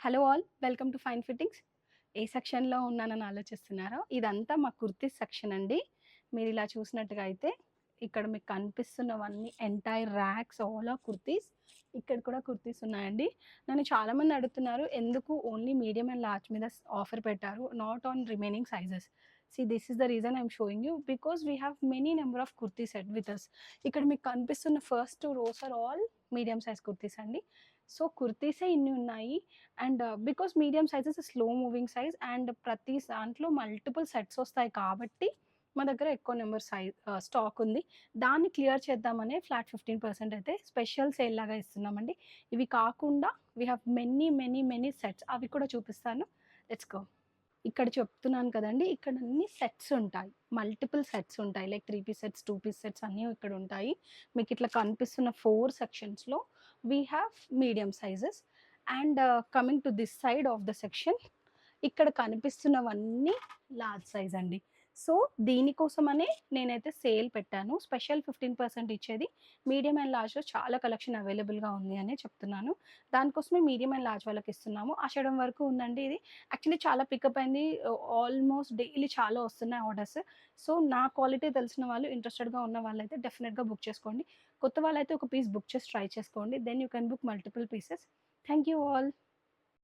Hello all, welcome to fine fittings. ఏ సెక్షన్‌లో ఉన్నానని ఆలోచిస్తున్నారో, ఇదంతా మా కుర్తీస్ సెక్షన్ అండి. మీరిలా చూసినట్టుగా అయితే, ఇక్కడ మీకు కనిపిస్తున్నవన్నీ entire racks all are kurtis. ఇక్కడ కూడా కుర్తీస్ ఉన్నాయండి. నన్ను చాలామంది అడుగుతున్నారు, ఎందుకు ఓన్లీ మీడియం అండ్ లార్జ్ మీద ఆఫర్ పెట్టారు, not on remaining sizes. See this is the reason I'm showing you because we have many number of kurti set with us. ఇక్కడ మీకు కనిపిస్తున్న first 2 rows are all medium size kurtis అండి. So, కుర్తీసే ఇన్ని ఉన్నాయి. And because medium size is slow moving size and ప్రతి దాంట్లో multiple sets వస్తాయి కాబట్టి మా దగ్గర ఎక్కువ నెంబర్ స్టాక్ ఉంది. దాన్ని క్లియర్ చేద్దామనే ఫ్లాట్ 15% అయితే స్పెషల్ సేల్ లాగా ఇస్తున్నామండి. ఇవి కాకుండా వీ హ్యావ్ మెనీ సెట్స్, అవి కూడా చూపిస్తాను. Let's go. ఇక్కడ చెప్తున్నాను కదండీ! ఇక్కడ అన్ని సెట్స్ ఉంటాయి. మల్టిపుల్ సెట్స్ ఉంటాయి. Like 3 piece sets, 2 piece sets అన్నీ ఇక్కడ ఉంటాయి. మీకు ఇట్లా కనిపిస్తున్న 4 సెక్షన్స్‌లో we have medium sizes and coming to this side of the section, ఇక్కడ కనిపిస్తున్నవన్నీ లార్జ్ సైజ్ అండి. సో, దీనికోసమనే నేనైతే సేల్ పెట్టాను. స్పెషల్ 15% ఇచ్చేది. మీడియం అండ్ లార్జ్‌లో చాలా కలెక్షన్ అవైలబుల్‌గా ఉంది అనే చెప్తున్నాను. దానికోసమే మీడియం అండ్ లార్జ్ వాళ్ళకిస్తున్నాము. ఆషాఢం వరకు ఉందండి ఇది. యాక్చువల్లీ చాలా పికప్ అయింది. ఆల్మోస్ట్ డైలీ చాలా వస్తున్నాయి ఆర్డర్స్. సో, నా క్వాలిటీ తెలిసిన వాళ్ళు, ఇంట్రెస్టెడ్‌గా ఉన్న వాళ్ళైతే డెఫినెట్‌గా బుక్ చేసుకోండి. కొత్త వాళ్ళైతే ఒక పీస్ బుక్ చేసి ట్రై చేసుకోండి. Then you can book multiple pieces. Thank you all.